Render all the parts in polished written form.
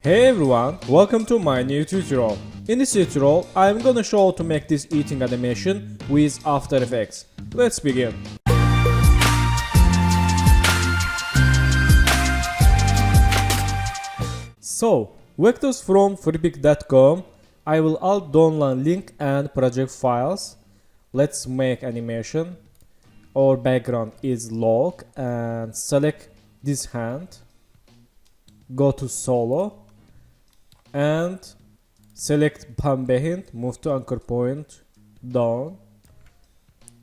Hey everyone, welcome to my new tutorial. In this tutorial, I'm gonna show how to make this eating animation with After Effects. Let's begin. So, vectors from freepik.com. I will add download link and project files. Let's make animation. Our background is log and select this hand. Go to solo. And select pan behind, move to anchor point down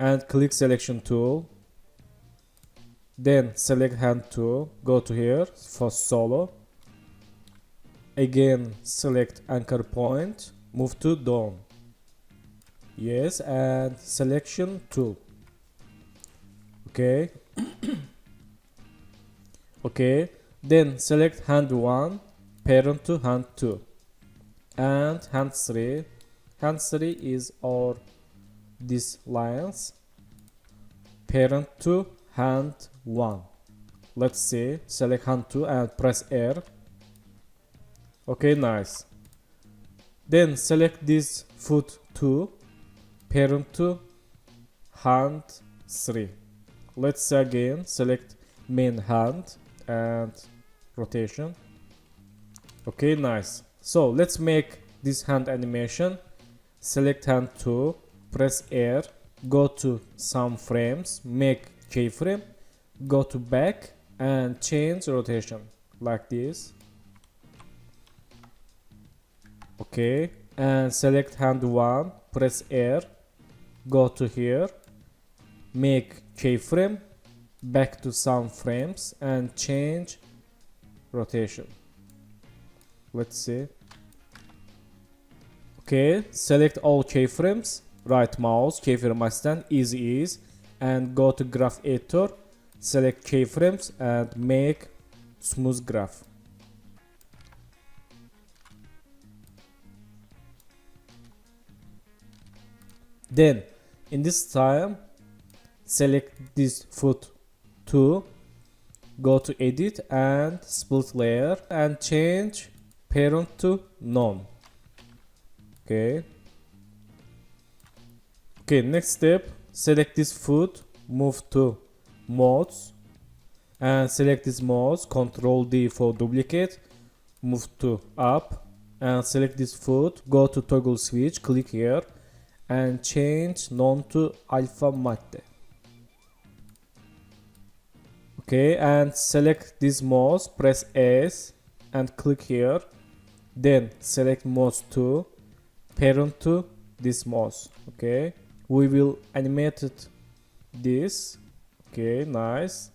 and click selection tool, then select hand tool, go to here for solo, again select anchor point, move to down, yes, and selection tool, okay. Okay, then select hand 1, parent to hand 2 and hand 3. Hand 3 is our these lines, parent to hand 1. Let's see, select hand 2 and press R. Okay, nice. Then select this foot 2, parent to hand 3. Let's again select main hand and rotation. Okay, nice. So let's make this hand animation. Select hand 2, press R, go to some frames, make keyframe, go to back and change rotation like this. Okay, and select hand 1, press R, go to here, make keyframe, back to some frames and change rotation. Let's see. Okay, select all keyframes, right mouse, keyframe assistant, easy ease, and go to graph editor, select keyframes and make smooth graph. Then, in this time, select this foot 2, go to edit and split layer and change parent to none. Okay. Okay, next step, select this foot, move to modes and select this modes, Ctrl D for duplicate, move to up and select this foot, go to toggle switch, click here and change none to alpha matte. Okay, and select this mouse, press S and click here. Then select mouse 2, parent to this mouse. Okay, we will animate this. Okay, nice.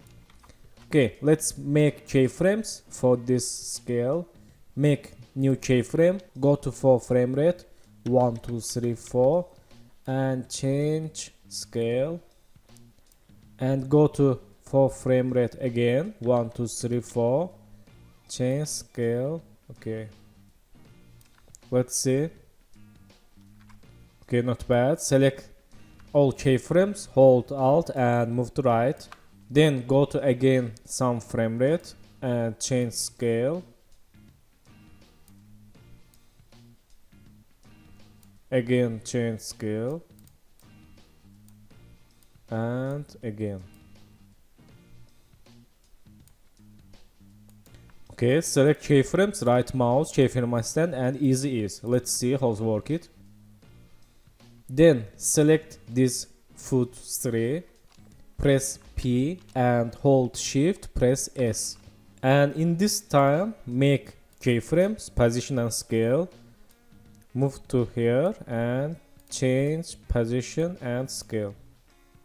Okay, let's make keyframes for this scale. Make new keyframe, go to 4 frame rate, 1 2 3 4 and change scale and go to 4 frame rate again, 1 2 3 4, change scale. Okay, let's see. Okay, not bad. Select all keyframes, hold alt and move to right. Then go to again some frame rate and change scale. Again change scale. And again. Okay, select keyframes, right mouse, keyframe assistant and easy ease. Let's see how to work it. Then select this foot 3, press P and hold shift, press S. And in this time, make keyframes, position and scale. Move to here and change position and scale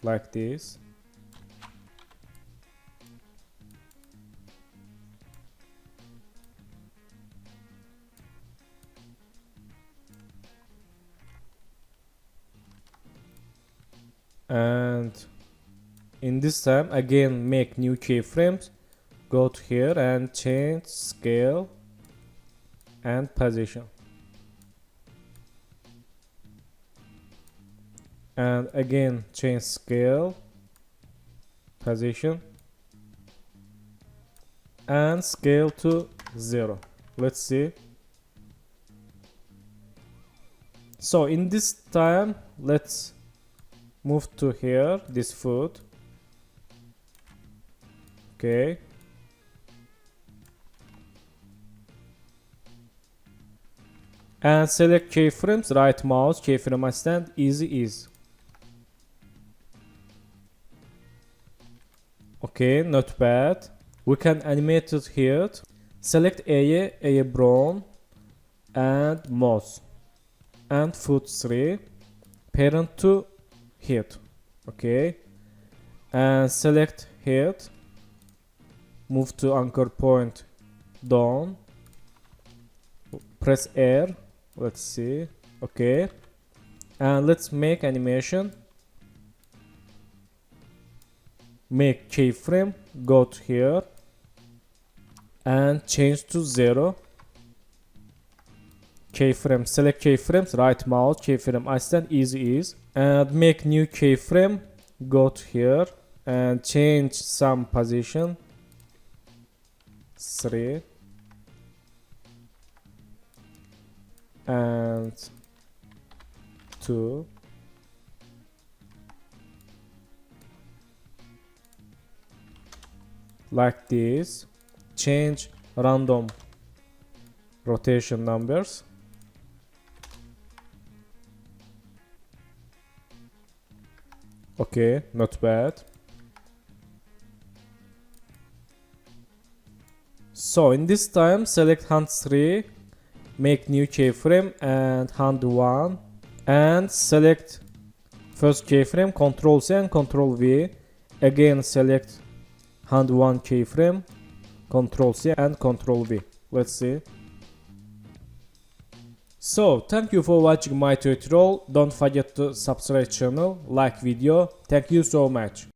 like this. And in this time again make new keyframes, go to here and change scale and position and again change scale, position and scale to 0. Let's see. So in this time, let's move to here, this foot. Okay. And select keyframes, right mouse, keyframe assistant, easy ease. Okay, not bad. We can animate it here. Select A'ye brown, and mouse. And foot 3, parent to head. Okay. And select head. Move to anchor point down. Press R. Let's see. Okay. And let's make animation. Make keyframe. Go to here. And change to 0. Keyframe. Select keyframes. Right mouse. Keyframe assistant. Easy ease. And make new keyframe. Go to here. And change some position. 3. And 2. Like this. Change random rotation numbers. Okay, not bad. So in this time, select hand 3, make new keyframe and hand 1, and select first keyframe, Ctrl C and Ctrl V. Again select hand 1 keyframe, Ctrl C and Ctrl V. Let's see. So thank you for watching my tutorial. Don't forget to subscribe channel, like video. Thank you so much.